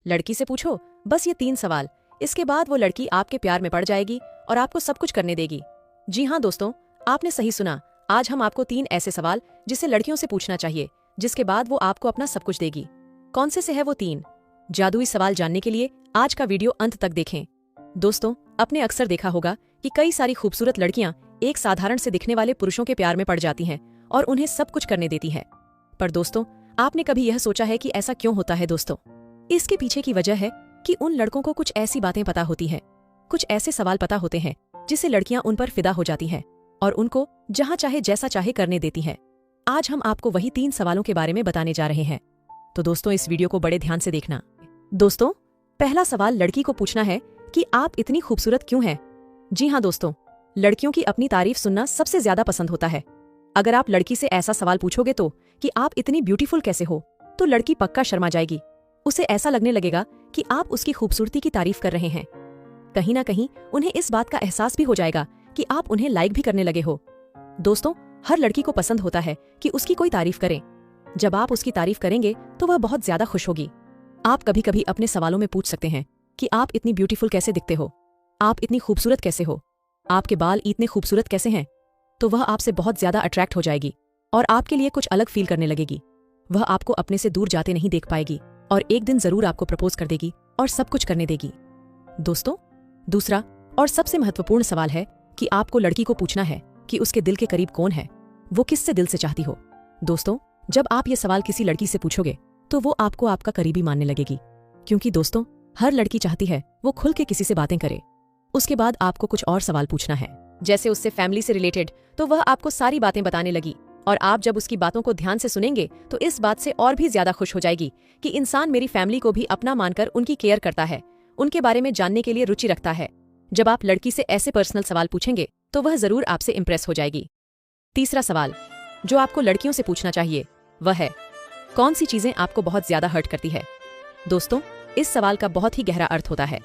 लड़की से पूछो बस ये 3 सवाल, इसके बाद वो लड़की आपके प्यार में पड़ जाएगी और आपको सब कुछ करने देगी। जी हाँ दोस्तों, आपने सही सुना। आज हम आपको 3 ऐसे सवाल जिसे लड़कियों से पूछना चाहिए, जिसके बाद वो आपको अपना सब कुछ देगी। कौन से है वो 3 जादुई सवाल? जानने के लिए आज का वीडियो अंत तक देखें। दोस्तों, आपने अक्सर देखा होगा कि कई सारी खूबसूरत लड़कियां एक साधारण से दिखने वाले पुरुषों के प्यार में पड़ जाती हैं और उन्हें सब कुछ करने देती हैं। पर दोस्तों, आपने कभी यह सोचा है कि ऐसा क्यों होता है? दोस्तों, इसके पीछे की वजह है कि उन लड़कों को कुछ ऐसी बातें पता होती हैं, कुछ ऐसे सवाल पता होते हैं जिससे लड़कियां उन पर फिदा हो जाती हैं और उनको जहां चाहे जैसा चाहे करने देती हैं। आज हम आपको वही 3 सवालों के बारे में बताने जा रहे हैं, तो दोस्तों इस वीडियो को बड़े ध्यान से देखना। दोस्तों, पहला सवाल लड़की को पूछना है कि आप इतनी खूबसूरत क्यों हैं? जी हाँ दोस्तों, लड़कियों की अपनी तारीफ सुनना सबसे ज्यादा पसंद होता है। अगर आप लड़की से ऐसा सवाल पूछोगे तो कि आप इतनी ब्यूटीफुल कैसे हो, तो लड़की पक्का शर्मा जाएगी। उसे ऐसा लगने लगेगा कि आप उसकी खूबसूरती की तारीफ कर रहे हैं। कहीं ना कहीं उन्हें इस बात का एहसास भी हो जाएगा कि आप उन्हें लाइक भी करने लगे हो। दोस्तों, हर लड़की को पसंद होता है कि उसकी कोई तारीफ करे। जब आप उसकी तारीफ करेंगे तो वह बहुत ज्यादा खुश होगी। आप कभी कभी अपने सवालों में पूछ सकते हैं कि आप इतनी ब्यूटीफुल कैसे दिखते हो, आप इतनी खूबसूरत कैसे हो, आपके बाल इतने खूबसूरत कैसे हैं। तो वह आपसे बहुत ज्यादा अट्रैक्ट हो जाएगी और आपके लिए कुछ अलग फील करने लगेगी। वह आपको अपने से दूर जाते नहीं देख पाएगी और एक दिन जरूर आपको प्रपोज कर देगी और सब कुछ करने देगी। दोस्तों, दूसरा और सबसे महत्वपूर्ण सवाल है कि आपको लड़की को पूछना है कि उसके दिल के करीब कौन है, वो किससे दिल से चाहती हो। दोस्तों, जब आप ये सवाल किसी लड़की से पूछोगे तो वो आपको आपका करीबी मानने लगेगी, क्योंकि दोस्तों हर लड़की चाहती है वो खुल के किसी से बातें करे। उसके बाद आपको कुछ और सवाल पूछना है, जैसे उससे फैमिली से रिलेटेड, तो वह आपको सारी बातें बताने लगी और आप जब उसकी बातों को ध्यान से सुनेंगे तो इस बात से और भी ज्यादा खुश हो जाएगी कि इंसान मेरी फैमिली को भी अपना मानकर उनकी केयर करता है, उनके बारे में जानने के लिए रुचि रखता है। जब आप लड़की से ऐसे पर्सनल सवाल पूछेंगे तो वह जरूर आपसे इंप्रेस हो जाएगी। तीसरा सवाल जो आपको लड़कियों से पूछना चाहिए वह है, कौन सी चीजें आपको बहुत ज्यादा हर्ट करती है? दोस्तों, इस सवाल का बहुत ही गहरा अर्थ होता है।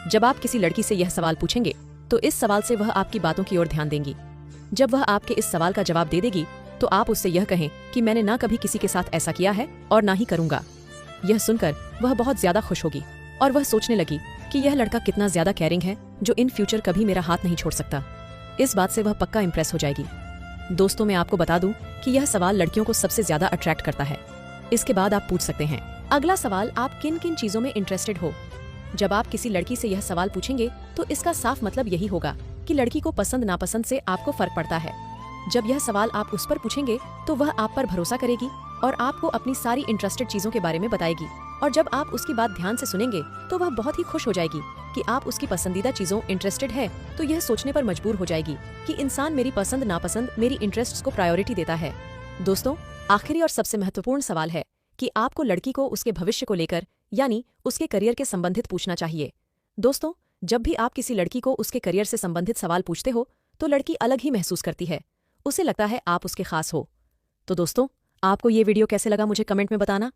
जब आप किसी लड़की से यह सवाल पूछेंगे तो इस सवाल से वह आपकी बातों की ओर ध्यान देंगी। जब वह आपके इस सवाल का जवाब दे देगी तो आप उससे यह कहें कि मैंने ना कभी किसी के साथ ऐसा किया है और ना ही करूंगा। यह सुनकर वह बहुत ज्यादा खुश होगी और वह सोचने लगी कि यह लड़का कितना ज्यादा केयरिंग है जो इन फ्यूचर कभी मेरा हाथ नहीं छोड़ सकता। इस बात से वह पक्का इंप्रेस हो जाएगी। दोस्तों, मैं आपको बता दूं कि यह सवाल लड़कियों को सबसे ज्यादा अट्रैक्ट करता है। इसके बाद आप पूछ सकते हैं, अगला सवाल, आप किन किन चीजों में इंटरेस्टेड हो? जब आप किसी लड़की से यह सवाल पूछेंगे तो इसका साफ मतलब यही होगा कि लड़की को पसंद नापसंद से आपको फर्क पड़ता है। जब यह सवाल आप उस पर पूछेंगे तो वह आप पर भरोसा करेगी और आपको अपनी सारी इंटरेस्टेड चीजों के बारे में बताएगी। और जब आप उसकी बात ध्यान से सुनेंगे तो वह बहुत ही खुश हो जाएगी कि आप उसकी पसंदीदा चीजों इंटरेस्टेड है, तो यह सोचने पर मजबूर हो जाएगी कि इंसान मेरी पसंद नापसंद, मेरी इंटरेस्ट्स को प्रायोरिटी देता है। दोस्तों, आखिरी और सबसे महत्वपूर्ण सवाल है कि आपको लड़की को उसके भविष्य को लेकर, यानी उसके करियर के संबंधित पूछना चाहिए। दोस्तों, जब भी आप किसी लड़की को उसके करियर से संबंधित सवाल पूछते हो तो लड़की अलग ही महसूस करती है, उसे लगता है आप उसके खास हो। तो दोस्तों, आपको ये वीडियो कैसे लगा मुझे कमेंट में बताना।